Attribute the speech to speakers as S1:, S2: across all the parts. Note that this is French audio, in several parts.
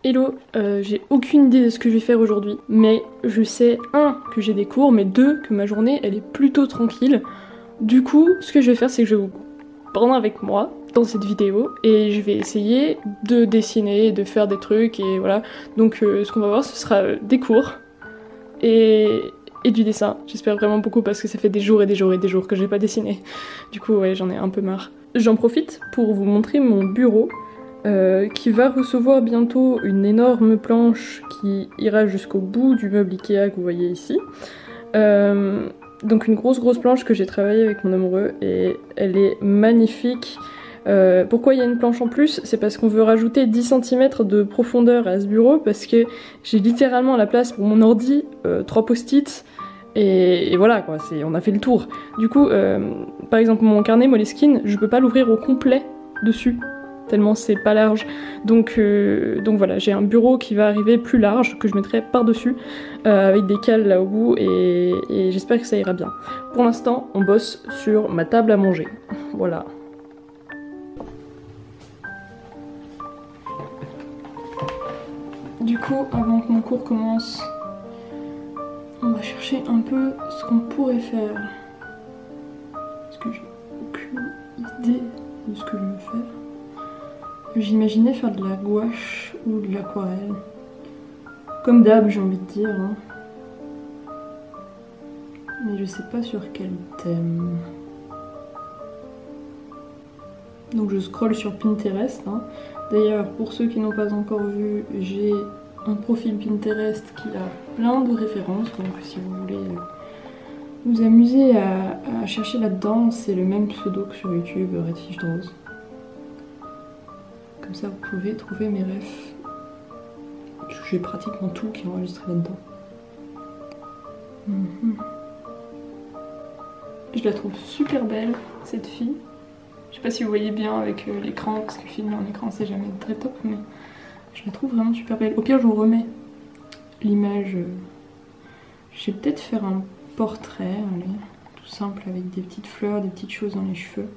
S1: Hello, j'ai aucune idée de ce que je vais faire aujourd'hui, mais je sais, 1, que j'ai des cours, mais 2, que ma journée elle est plutôt tranquille. Du coup, ce que je vais faire, c'est que je vais vous prendre avec moi dans cette vidéo et je vais essayer de dessiner, de faire des trucs et voilà. Donc ce qu'on va voir, ce sera des cours et du dessin. J'espère vraiment beaucoup parce que ça fait des jours et des jours et des jours que j'ai pas dessiné. Du coup, ouais, j'en ai un peu marre. J'en profite pour vous montrer mon bureau. Qui va recevoir bientôt une énorme planche qui ira jusqu'au bout du meuble Ikea que vous voyez ici. Donc une grosse planche que j'ai travaillée avec mon amoureux et elle est magnifique. Pourquoi il y a une planche en plus? C'est parce qu'on veut rajouter 10 cm de profondeur à ce bureau parce que j'ai littéralement la place pour mon ordi, 3 post-it et voilà quoi, on a fait le tour. Du coup, par exemple mon carnet Moleskine, je peux pas l'ouvrir au complet dessus. Tellement c'est pas large. Donc voilà, j'ai un bureau qui va arriver plus large, que je mettrai par-dessus, avec des cales là au bout, et j'espère que ça ira bien. Pour l'instant, on bosse sur ma table à manger. Voilà. Du coup, avant que mon cours commence, on va chercher un peu ce qu'on pourrait faire. Parce que j'ai aucune idée de ce que je veux faire. J'imaginais faire de la gouache ou de l'aquarelle. Comme d'hab, j'ai envie de dire. Hein. Mais je sais pas sur quel thème. Donc je scrolle sur Pinterest. Hein. D'ailleurs, pour ceux qui n'ont pas encore vu, j'ai un profil Pinterest qui a plein de références. Donc si vous voulez vous amuser à chercher là-dedans, c'est le même pseudo que sur YouTube, Redfish Draws. Comme ça vous pouvez trouver mes refs. J'ai pratiquement tout qui est enregistré là-dedans. Je la trouve super belle, cette fille. Je sais pas si vous voyez bien avec l'écran, parce que filmer en écran c'est jamais très top, mais je la trouve vraiment super belle. Au pire je vous remets l'image. Je vais peut-être faire un portrait, allez, tout simple, avec des petites fleurs, des petites choses dans les cheveux,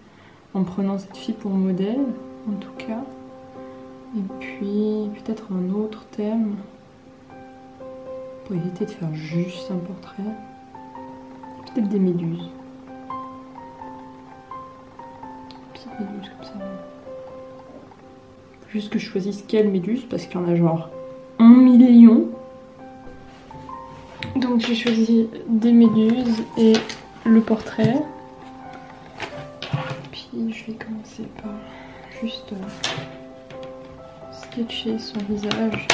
S1: en prenant cette fille pour modèle, en tout cas. Et puis peut-être un autre thème pour éviter de faire juste un portrait. Peut-être des méduses. Petites méduses comme ça. Faut juste que je choisisse quelle méduse parce qu'il y en a genre 1 million. Donc j'ai choisi des méduses et le portrait. Puis je vais commencer par juste sketcher son visage.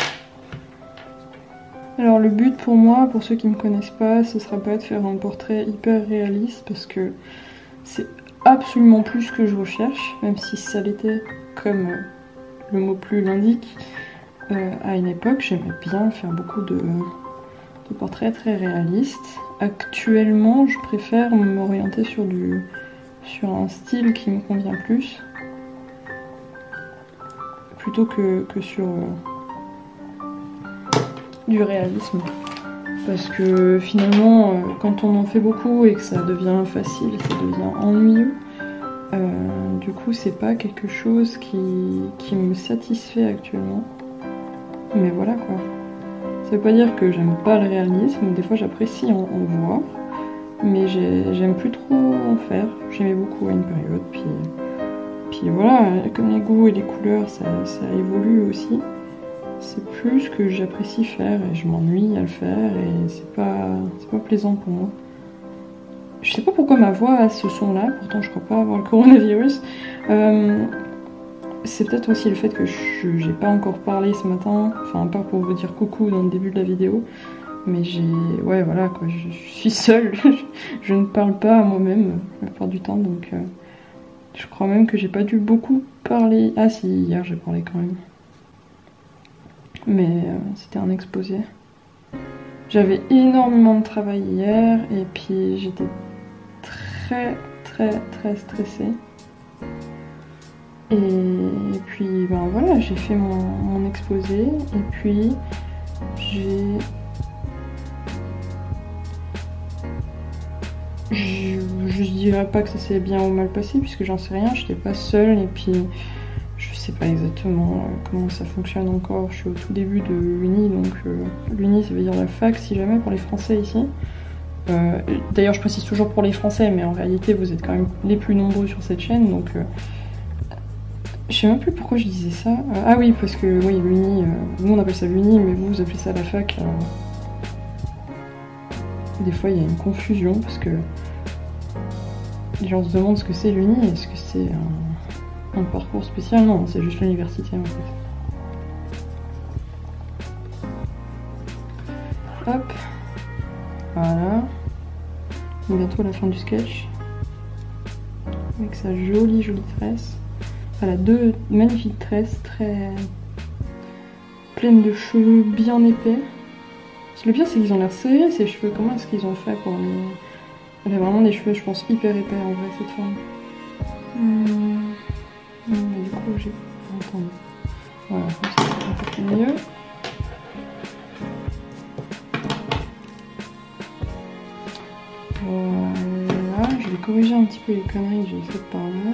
S1: Alors le but pour moi, pour ceux qui me connaissent pas, ce sera pas de faire un portrait hyper réaliste parce que c'est absolument plus ce que je recherche, même si ça l'était comme le mot plus l'indique. À une époque, j'aimais bien faire beaucoup de portraits très réalistes. Actuellement, je préfère m'orienter sur un style qui me convient plus. Plutôt que sur du réalisme. Parce que finalement, quand on en fait beaucoup et que ça devient facile, ça devient ennuyeux. Du coup, c'est pas quelque chose qui me satisfait actuellement. Mais voilà quoi. Ça veut pas dire que j'aime pas le réalisme, des fois j'apprécie en voir, mais j'aime plus trop en faire. J'aimais beaucoup à une période, puis voilà, comme les goûts et les couleurs, ça évolue aussi. C'est plus ce que j'apprécie faire et je m'ennuie à le faire et c'est pas plaisant pour moi. Je sais pas pourquoi ma voix a ce son là, pourtant je crois pas avoir le coronavirus. C'est peut-être aussi le fait que j'ai pas encore parlé ce matin, enfin à part pour vous dire coucou dans le début de la vidéo. Mais ouais voilà quoi, je suis seule, je ne parle pas à moi-même la plupart du temps donc... Je crois même que j'ai pas dû beaucoup parler. Ah si, hier j'ai parlé quand même. Mais c'était un exposé. J'avais énormément de travail hier et puis j'étais très stressée. Et puis ben voilà, j'ai fait mon exposé et puis je dirais pas que ça s'est bien ou mal passé puisque j'en sais rien, j'étais pas seule et puis je sais sais pas exactement comment ça fonctionne encore. Je suis au tout début de l'Uni, donc l'Uni ça veut dire la fac si jamais pour les Français ici. D'ailleurs je précise toujours pour les Français, mais en réalité vous êtes quand même les plus nombreux sur cette chaîne, donc je sais même plus pourquoi je disais ça. Ah oui, parce que oui, l'Uni, nous on appelle ça l'Uni, mais vous appelez ça la fac. Des fois il y a une confusion parce que les gens se demandent ce que c'est l'Uni, est-ce que c'est un parcours spécial? Non, c'est juste l'université en fait. Hop, voilà. Bientôt la fin du sketch. Avec sa jolie tresse. Elle a deux magnifiques tresses très pleines de cheveux bien épais. Le pire c'est qu'ils ont l'air serrés ces cheveux. Comment est-ce qu'ils ont fait pour les... Elle a vraiment des cheveux je pense hyper épais en vrai cette femme. Mais du coup j'ai pas entendu. Voilà, comme ça c'est un peu plus mieux. Voilà, je vais corriger un petit peu les conneries que j'ai faites par là.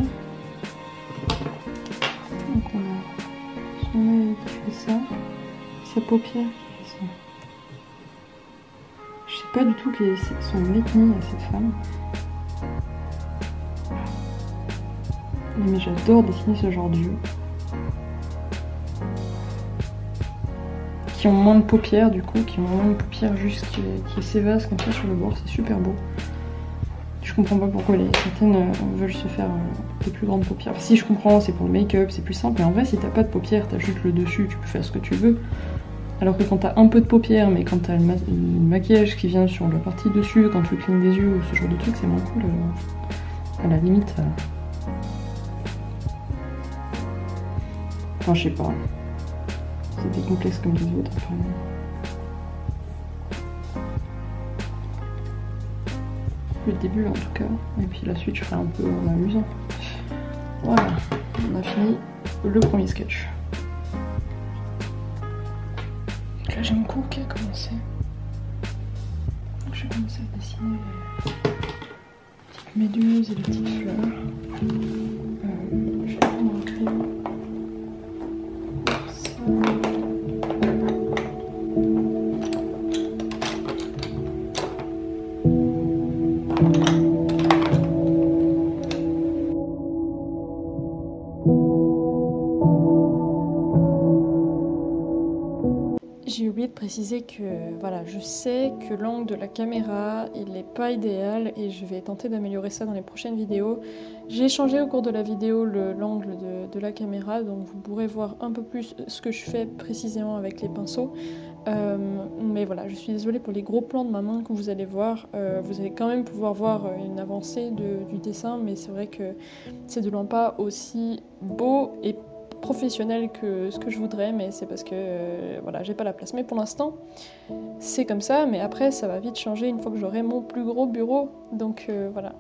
S1: Donc on a son œil qui fait ça, sa paupière qui fait ça. Je sais pas du tout quelle est son ethnie à cette femme. Mais j'adore dessiner ce genre d'yeux. Qui ont moins de paupières du coup, qui ont moins de paupières juste qui s'évasent comme ça sur le bord, c'est super beau. Je comprends pas pourquoi certaines veulent se faire des plus grandes paupières. Enfin, si je comprends, c'est pour le make-up, c'est plus simple, mais en vrai si t'as pas de paupières, t'as juste le dessus, tu peux faire ce que tu veux. Alors que quand t'as un peu de paupières, mais quand t'as le maquillage qui vient sur la partie dessus, quand tu clignes des yeux ou ce genre de truc, c'est moins cool. À la limite... Enfin, je sais pas. C'est des complexes comme les autres. Enfin... Le début en tout cas. Et puis la suite, je ferai un peu en m'amusant. Voilà, on a fini le premier sketch. Donc là, j'ai mon cours qui a commencé. Donc je vais commencer à dessiner les petites méduses et les petites fleurs. Je vais prendre un crayon. J'ai oublié de préciser que voilà, je sais que l'angle de la caméra il n'est pas idéal et je vais tenter d'améliorer ça dans les prochaines vidéos. J'ai changé au cours de la vidéo l'angle de la caméra, donc vous pourrez voir un peu plus ce que je fais précisément avec les pinceaux. Mais voilà, je suis désolée pour les gros plans de ma main que vous allez voir. Vous allez quand même pouvoir voir une avancée du dessin, mais c'est vrai que c'est de loin pas aussi beau et professionnel que ce que je voudrais, mais c'est parce que voilà, j'ai pas la place. Mais pour l'instant, c'est comme ça, mais après, ça va vite changer une fois que j'aurai mon plus gros bureau. Donc voilà.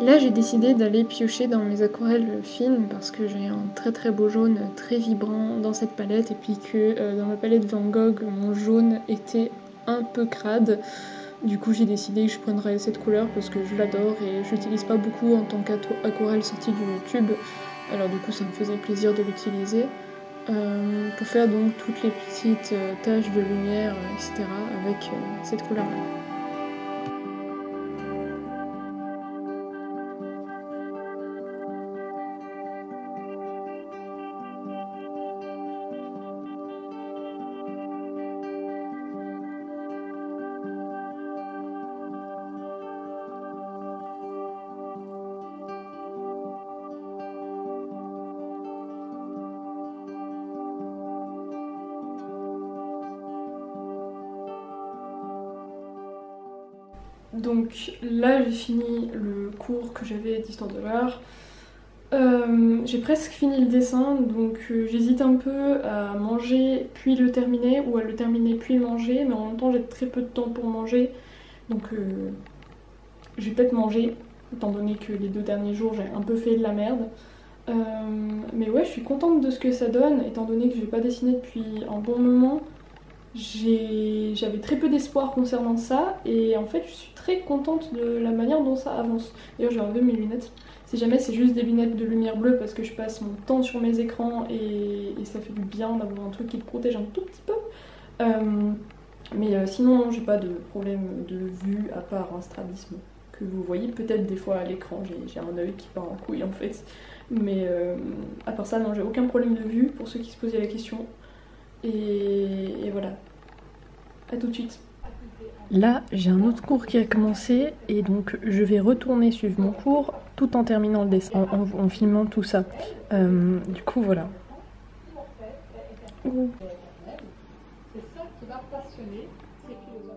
S2: Là j'ai décidé d'aller piocher dans mes aquarelles fines parce que j'ai un très très beau jaune très vibrant dans cette palette et puis que dans ma palette Van Gogh mon jaune était un peu crade. Du coup j'ai décidé que je prendrais cette couleur parce que je l'adore et je l'utilise pas beaucoup en tant qu'aquarelle sortie du tube. Alors du coup ça me faisait plaisir de l'utiliser. Pour faire donc toutes les petites taches de lumière, etc. avec cette couleur-là. Donc là j'ai fini le cours que j'avais d'histoire de l'art. J'ai presque fini le dessin, donc j'hésite un peu à manger puis le terminer ou à le terminer puis le manger, mais en même temps j'ai très peu de temps pour manger, donc je vais peut-être manger, étant donné que les 2 derniers jours j'ai un peu fait de la merde. Mais ouais, je suis contente de ce que ça donne, étant donné que je n'ai pas dessiné depuis un bon moment. J'avais très peu d'espoir concernant ça, et en fait je suis très contente de la manière dont ça avance. D'ailleurs j'ai enlevé mes lunettes. Si jamais c'est juste des lunettes de lumière bleue parce que je passe mon temps sur mes écrans et ça fait du bien d'avoir un truc qui te protège un tout petit peu. Mais sinon non, j'ai pas de problème de vue à part un strabisme que vous voyez peut-être des fois à l'écran. J'ai un œil qui part en couille en fait. Mais à part ça non, j'ai aucun problème de vue pour ceux qui se posaient la question. Et voilà. A tout de suite. Là, j'ai un autre cours qui a commencé et donc je vais retourner suivre mon cours tout en terminant le dessin, en filmant tout ça. Du coup, voilà. C'est ça qui va passionner ces philosophes.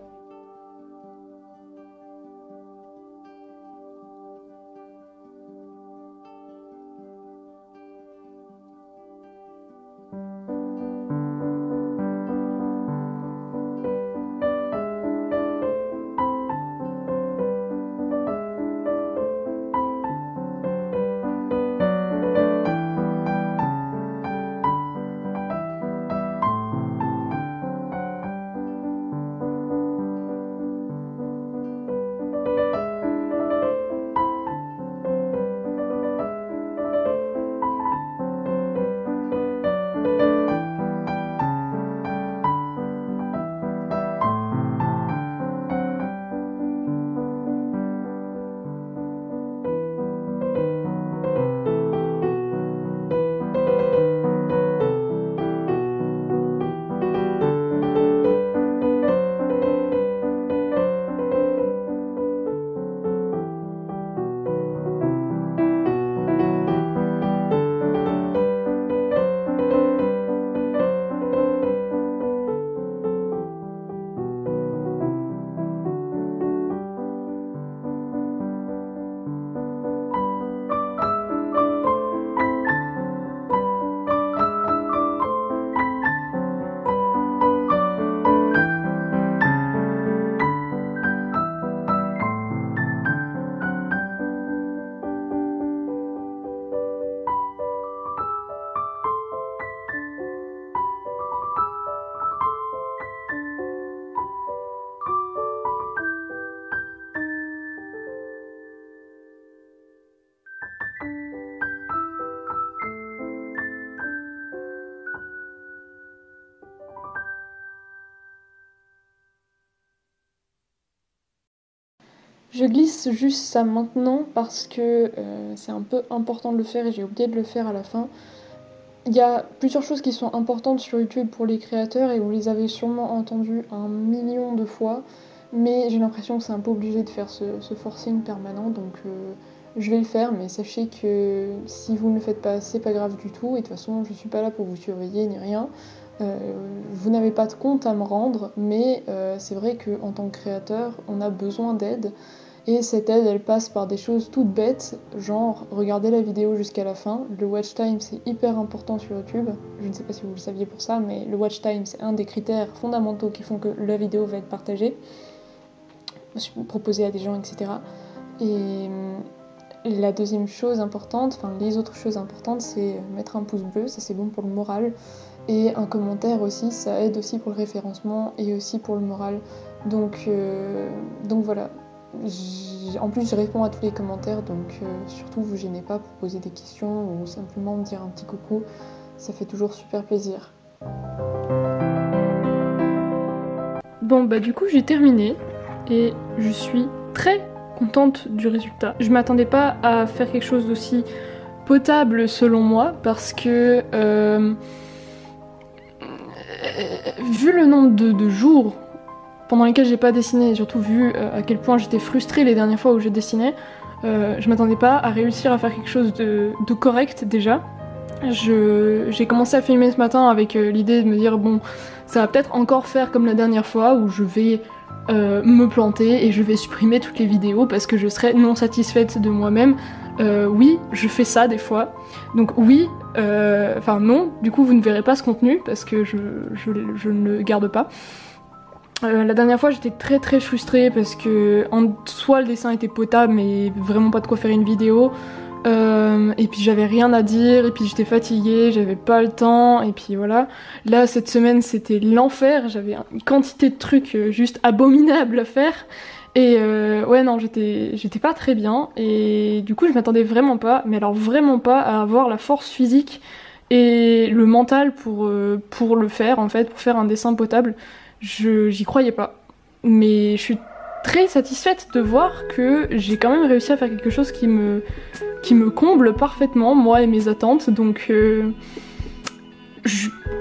S2: Je glisse juste ça maintenant parce que c'est un peu important de le faire et j'ai oublié de le faire à la fin. Il y a plusieurs choses qui sont importantes sur YouTube pour les créateurs et vous les avez sûrement entendues 1 million de fois, mais j'ai l'impression que c'est un peu obligé de faire ce forcing permanent, donc je vais le faire, mais sachez que si vous ne le faites pas, c'est pas grave du tout, et de toute façon je suis pas là pour vous surveiller ni rien. Vous n'avez pas de compte à me rendre, mais c'est vrai qu'en tant que créateur, on a besoin d'aide. Et cette aide, elle passe par des choses toutes bêtes, genre regarder la vidéo jusqu'à la fin. Le watch time, c'est hyper important sur YouTube. Je ne sais pas si vous le saviez pour ça, mais le watch time, c'est un des critères fondamentaux qui font que la vidéo va être partagée, proposée à des gens, etc. Et La deuxième chose importante, enfin les autres choses importantes, c'est mettre un pouce bleu, ça c'est bon pour le moral. Et un commentaire aussi, ça aide aussi pour le référencement et aussi pour le moral. Donc voilà. En plus, je réponds à tous les commentaires, donc surtout vous gênez pas pour poser des questions ou simplement me dire un petit coucou. Ça fait toujours super plaisir. Bon bah du coup j'ai terminé et je suis très contente du résultat. Je m'attendais pas à faire quelque chose d'aussi potable selon moi parce que vu le nombre de jours pendant lesquels j'ai pas dessiné et surtout vu à quel point j'étais frustrée les dernières fois où je dessinais, je m'attendais pas à réussir à faire quelque chose de correct déjà. J'ai commencé à filmer ce matin avec l'idée de me dire bon, ça va peut-être encore faire comme la dernière fois où je vais me planter et je vais supprimer toutes les vidéos parce que je serai non satisfaite de moi-même. Oui, je fais ça des fois. Donc oui, enfin non, du coup vous ne verrez pas ce contenu parce que je ne le garde pas. La dernière fois j'étais très frustrée parce que en soi le dessin était potable mais vraiment pas de quoi faire une vidéo. Et puis j'avais rien à dire, et puis j'étais fatiguée, j'avais pas le temps, et puis voilà. Là, cette semaine, c'était l'enfer, j'avais une quantité de trucs juste abominables à faire. Et ouais, non, j'étais pas très bien, et du coup, je m'attendais vraiment pas, mais alors vraiment pas à avoir la force physique et le mental pour le faire, en fait, pour faire un dessin potable. J'y croyais pas. Mais je suis très satisfaite de voir que j'ai quand même réussi à faire quelque chose qui me comble parfaitement, moi et mes attentes, donc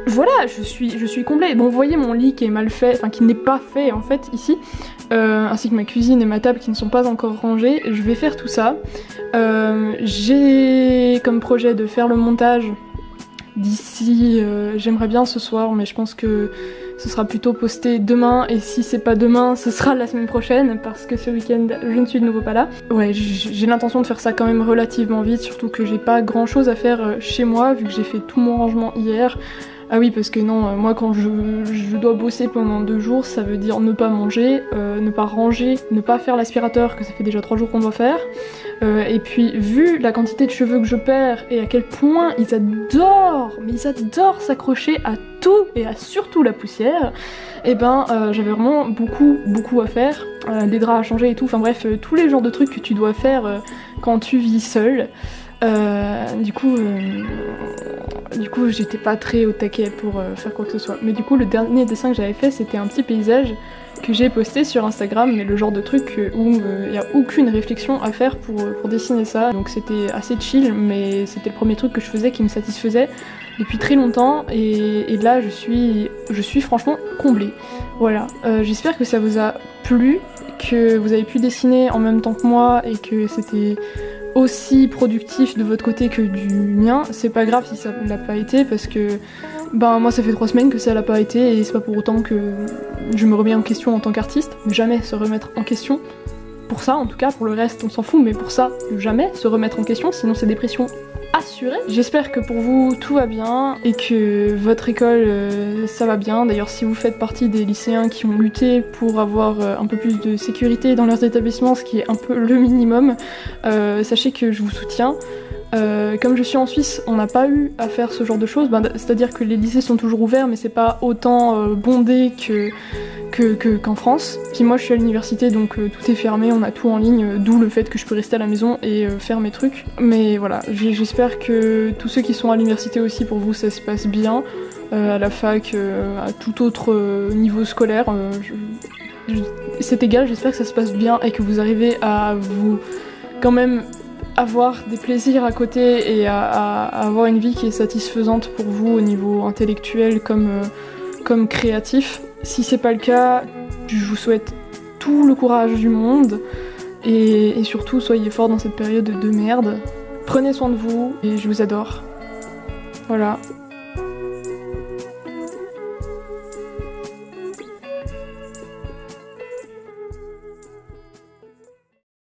S2: voilà, je suis comblée. Bon, vous voyez mon lit qui est mal fait, enfin qui n'est pas fait en fait ici, ainsi que ma cuisine et ma table qui ne sont pas encore rangées. Je vais faire tout ça. J'ai comme projet de faire le montage d'ici, j'aimerais bien ce soir, mais je pense que ce sera plutôt posté demain, et si c'est pas demain, ce sera la semaine prochaine, parce que ce week-end, je ne suis de nouveau pas là. Ouais, j'ai l'intention de faire ça quand même relativement vite, surtout que j'ai pas grand chose à faire chez moi, vu que j'ai fait tout mon rangement hier. Ah oui, parce que non, moi quand je dois bosser pendant 2 jours, ça veut dire ne pas manger, ne pas ranger, ne pas faire l'aspirateur, que ça fait déjà 3 jours qu'on doit faire. Et puis vu la quantité de cheveux que je perds et à quel point ils adorent s'accrocher à tout et à surtout la poussière, et ben j'avais vraiment beaucoup à faire, des draps à changer et tout, enfin bref, tous les genres de trucs que tu dois faire quand tu vis seule. Du coup j'étais pas très au taquet pour faire quoi que ce soit. Mais du coup le dernier dessin que j'avais fait, c'était un petit paysage que j'ai posté sur Instagram, mais le genre de truc où il n'y a aucune réflexion à faire pour dessiner ça. Donc c'était assez chill, mais c'était le premier truc que je faisais qui me satisfaisait depuis très longtemps, et là je suis franchement comblée. Voilà, j'espère que ça vous a plu, que vous avez pu dessiner en même temps que moi et que c'était aussi productif de votre côté que du mien. C'est pas grave si ça ne l'a pas été, parce que ben moi ça fait 3 semaines que ça l'a pas été, et c'est pas pour autant que je me remets en question en tant qu'artiste. Jamais se remettre en question. Pour ça en tout cas, pour le reste on s'en fout, mais pour ça jamais se remettre en question, sinon c'est dépression assurée. J'espère que pour vous tout va bien et que votre école ça va bien. D'ailleurs, si vous faites partie des lycéens qui ont lutté pour avoir un peu plus de sécurité dans leurs établissements, ce qui est un peu le minimum, sachez que je vous soutiens. Comme je suis en Suisse, on n'a pas eu à faire ce genre de choses, c'est-à-dire que les lycées sont toujours ouverts, mais c'est pas autant bondé qu'en France. Puis moi je suis à l'université, donc tout est fermé, on a tout en ligne, d'où le fait que je peux rester à la maison et faire mes trucs. Mais voilà, j'espère que tous ceux qui sont à l'université aussi, pour vous ça se passe bien, à la fac, à tout autre niveau scolaire. C'est égal, j'espère que ça se passe bien et que vous arrivez à vous quand même avoir des plaisirs à côté et à avoir une vie qui est satisfaisante pour vous au niveau intellectuel comme créatif. Si c'est pas le cas, je vous souhaite tout le courage du monde, et surtout soyez forts dans cette période de merde. Prenez soin de vous et je vous adore. Voilà.